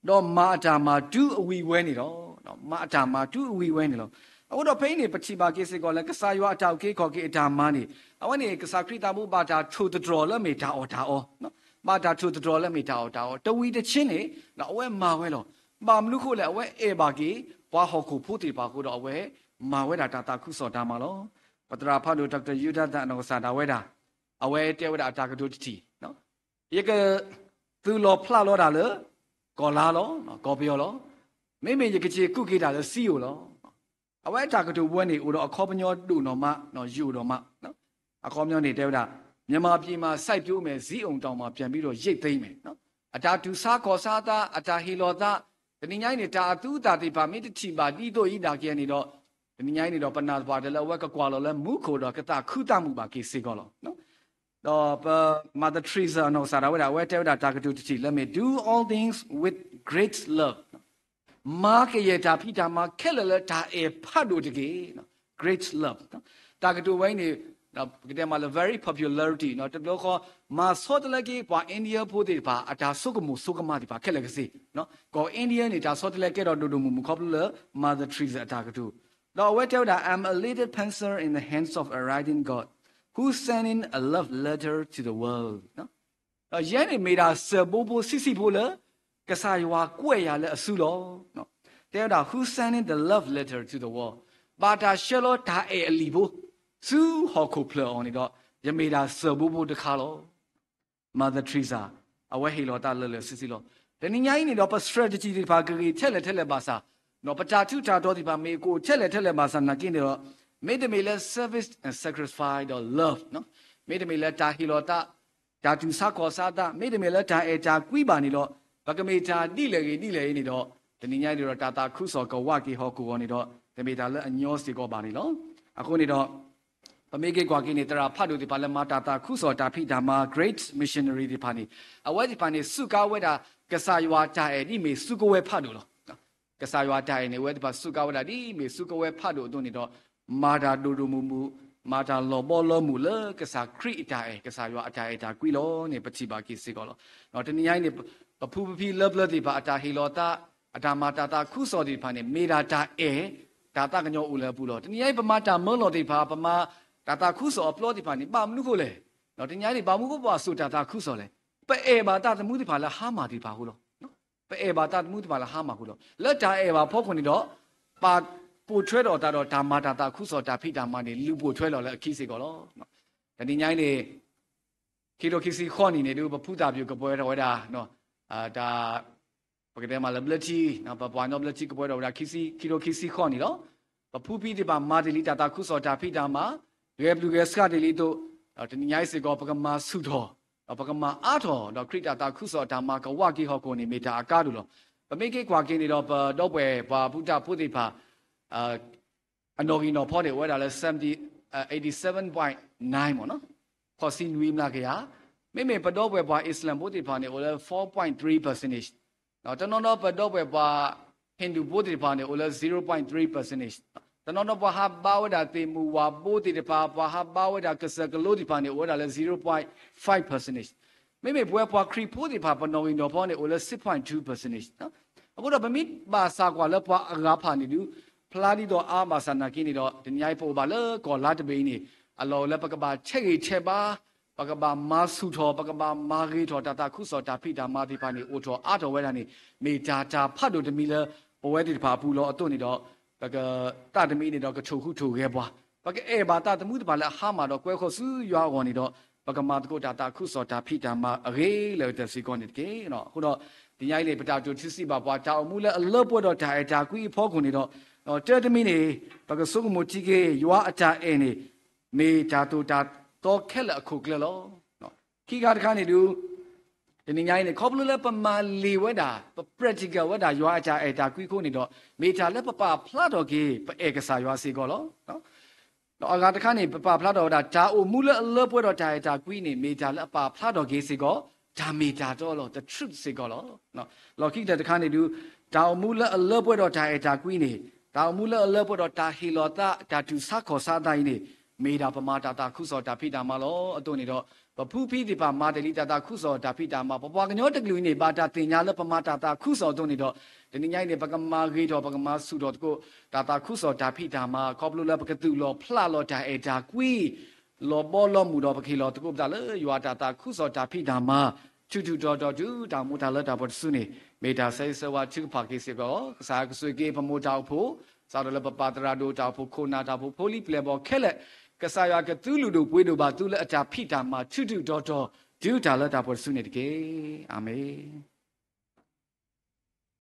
တော့မာတာမာဒူအဝီဝဲနေတော့နော်မာတာမာဒူအဝီဝဲနေလို့အခုတော့ဖိနေပချိပါကိစေကောလဲကစားရွာအတောက်ကေခေါ်ကေအတာမာနေအဝဲနေကစားခရီတာမှုပါတာထိုတတော်လဲမေတာအော်တာအော်နော်မာတာထိုတတော်လဲမေတာအော်တာအော်တဝီတချင်းနေနော်အဝဲမာဝဲလို့မာမလူခုလဲအဝဲအေပါကေပွားဟောခုဖို့တေပါခုတော့အဝဲမာဝဲတာတာခုစောတာမာလို့ပတရာဖတ်လို့ဒေါက်တာယူဒတ်တန်အောင်စာတာဝဲတာအဝဲတဲဝဲတာအတာကတို့တီနော်ယေကသူလောဖလာလောတာလေကောလာလောကောပြောလောမိမေယကချေကုကေတာလေစီယိုလောအဝဲတာကတူဝဲနေဦးတော့အခေါ်ပညောတူနော်မနော်ယူတော့မနော်အခေါ်မျောနေတဲဝတာမြန်မာပြည်မှာစိုက်ပြိုးမယ်ဇီးအောင်တောင်မှာပြန်ပြီးတော့ရိတ်သိမ့်မယ်နော်အတာတူစားခေါ်စားသားအတာဟီလောသားတနင်္ဂနွေနေတာအတူတာတိပါမိတတိပါတီတို့ဤတာကျဲနေတော့တနင်္ဂနွေနေတော့ပနာပါတယ်လဲဝက်ကကွာလောလဲမူခိုတော့ကတာခုတမှုပါကေစေကောလောနော်တော့Mother Teresa နော်စာရဝဲတာဝဲတဲဝတာတာကတူတတိ Let me do all things with great loveမာကရတာဖိတာမာခက်လလတာအဖတ်တို့တကေနော် great love နော်တာကတူဝိုင်းနေနော်ကတဲ့မှာ very popularity နော်တလို့ခေါ်မာစောတလကေပွာအိန္ဒိယဖို့တေပါအတာဆုကမှုဆုကမတိပါခက်လကစီနော်ကောအိန္ဒိယနေတာစောတလကေတော့ဒူဒူမူခေါပလ Mother Teresa အတာကတူတော့ဝဲတဲတာ I'm a little pencil in the hands of a writing God who sent in a love letter to the world နော်ရဲနေမိတာစဘိုးဘိုးစစ်စစ်ဖို့လေကစားရွာကွဲ့ရလဲအဆူလောနော်တဲတာ who sent in the love letter to the world ဘာတာရှေလောဒါအေအလီဘိုစူဟောခုဖလောနေတော့ယမေတာစဘိုးဘိုးတခါလော Mother Teresa အဝဲဟီလောတာလဲစစ်စစ်လောတနင်္ဂနွေနေတော့ strategy တွေပါကြီးထက်လက်ပါစာနော်ပတာထုတာတော့ဒီပါမေကိုထက်လက်ပါစာနာကင်းနေတော့မေတ္တမေလဲ service and sacrifice or love နော်မေတ္တမေလဲတာဟီလောတာဒါတူစာခေါ်စာတာမေတ္တမေလဲတာအေတာကွီပါနေတော့ဘကမေတာတိလေနေတော့တနင်္ဂနွေတော့တာခုစောကဝကေဟောကိုနေတော့တမေတာလဲအညောစီကောပါနေလောအခုနေတော့ပမေကေကွာကိနေတရာဖတ်တို့ဒီပါလဲမာတာခုစောတာဖိဒါမာ great missionary ဒီပါနေအဝဲဒီပါနေစုကားဝဲတာကစားရွာတာအဲ့ဒီမေစုကဝဲဖတ်တို့လောကစားရွာတာအဲ့နေဝဲဒီပါစုကားဝဲတာဒီမေစုကဝဲဖတ်တို့တို့နေတော့မာတာဒူဒူမူမာတာလောဘောလောမူလေကစားခရီအတာအဲ့ကစားရွာအတာအဲ့တာကွီလောနေပတိပါကိစေကောလောတော့တနည်းနေပဖူပဖီလဘလဒီပါအတာဟီလောတာအတာမာတာတာခုစောဒီဖာနေမေတာတာအေဒါတာကညောဦးလဲပူလောတနည်းပမာတာမောလောဒီဖာပမာဒါတာခုစောအပလောဒီဖာနေပါမနုကိုလေတော့တနည်းနေပါမှုကိုပါဆိုတာတာခုစောလေပဲအေပါတာတမှုဒီဖာလာဟာမာဒီဖာဟုလောနော်ပဲအေပါတာတမှုဒီဖာလာဟာမာဟုလောလက်တာအေပါဖောခွန်နေတော့ပါပိုထွဲတော်တာတော့ဓမ္မတာတာခုစောတာဖိတာမနေလူပိုထွဲတော်လဲအခီးစေကောလောနော်တနည်းညိုင်းနေခိတိုခိစီခေါနေနေတို့ပဖူတာပြုကပွဲတော်ဝဲတာနော်ဒါပကတဲ့မှာလဘလတီနော်ပပွားနော်ဘလတီကပွဲတော်ဒါခိတိုခိစီခေါနေလောပဖူပြီးဒီပါမာဒလီတာတာခုစောတာဖိတာမရေဘလူကစကဒလီတို့တနည်းညိုင်းစေကောပကမာဆုတော်ပကမာအားတော်တော့ခရစ်တာတာခုစောတာမကဝကိဟောကိုနေမိတာအကားတို့လောပမိကေကွာကင်းနေတော့တော့ပွဲဘာဘုဒ္ဓဖုတိဖာအနော်ဂီနော်ဖော်တယ်ဝဲတာလဲ87.9ပေါ့နော်ခေါ်စီနွေးမလားခင်ဗျာမေပတော့ပွဲပွားအစ္စလမ်ဘုဒ္ဓဘာနေဟိုလဲ 4.3% နော်တနော်တော့ပတော့ပွဲပွားဟိန္ဒူဘုဒ္ဓဘာနေဟိုလဲ 0.3% တနော်တော့ပွားဟာဘာဝဒါတေမူဝါဘုဒ္ဓဘာပွားဟာဘာဝဒါကစကလို့ဒီဘာနေဟိုဒါလဲ 0.5% မေပွဲပွားခရီဘုဒ္ဓဘာပနော်ဂီနော်ဖော်နေဟိုလဲ 6.2% နော်အခုတော့ဗမိဘာစာကွာလဲပွားအငါဖာနေလူဖလာဒီတော့အာမဆာနာကိနေတော့တညိုင်ပိုပါလေကောလာတပိနေအလောလဲပကပါချက်ပါ ปากบามาสุทอปากบามาเกทอตาตาคุสอตาพิตามาติพานีโอทออาทอเวดานีเมจาจาพัดดูตมีเลปเวติพาปูลออตุนี่ดอกปากตาตมีนี่ดอกกชูคุถูเกบัวปากบาตาตมุตบาละหามาดอกกวยขอซื้อยาวกว่านี่ดอกปากมาตโกตาตาคุสอตาพิตามาเรเลตสิกอนิเกเนาะคุณดอกဒီညလေးပတာတူချစ်စီပါပွားတောင်မူလဲအလောပွတ်တော့တာအတာကွီဖောခုန်နေတော့တဲတမီနေပကဆုကမတီကေရွာအတာအဲနေမေတာတူတာတော့ခက်လအခုကလလောနော်ခိကတခါနေတူဒီညလေးခေါပလလဲပမာလီဝဲတာ practical ဝဲတာရွာအတာအဲတာကွီခုန်နေတော့မေတာလဲပပဖလာတော့ကေပဧကစားရွာစီကောလောနော်တော့အကတခါနေပပဖလာတော့တာဂျာအိုမူလဲအလောပွတ်တော့တာအဲတာကွီနေမေတာလဲပဖလာတော့ကေစီကောဓာမေတာတော့လော the truth စေကောလောနော်လောခိတဲ့တခါနေတူဒါမူလအလပွဲတော့ဒါအတာကွီးနေဒါမူလအလပွဲတော့ဒါဟီလောတာဒါတူစခေါ်စားတိုင်းနေမေတာပမာတာတာခုစောတာဖိတာမလောအတုန်နေတော့ပဖူးဖိဒီပါမာတလီတာတာခုစောတာဖိတာမပပွားကညောတကလူနေပါတာတင်ညာလပမာတာတာခုစောတုန်နေတော့ဒီနေ့ညနေပကမာဂေတော့ပကမာစုတော့ကိုတာတာခုစောတာဖိတာမခေါပလူလပကတူလောဖလာလောတာအတာကွီးလောဘောလောမူတော့ပခေလောတကုပတာလေယွာတာတာခုစောတာဖိတာမချူတော်တာမူတာလတာပတ်စုနေမေတာဆဲဆဝါချူဖာကိစေကောစာကဆွေကေပမိုတောက်ဖို့စာတော်လပပတရာဒိုတောက်ဖို့ခိုနာတောက်ဖို့ဖိုလီပလေဘောခဲလက်ကဆာယာကတူလူတို့ပွေးတို့ပါသူလက်အတာဖိတာမှာချူတော်ဒူတာလတာပတ်စုနေတကေအာမင်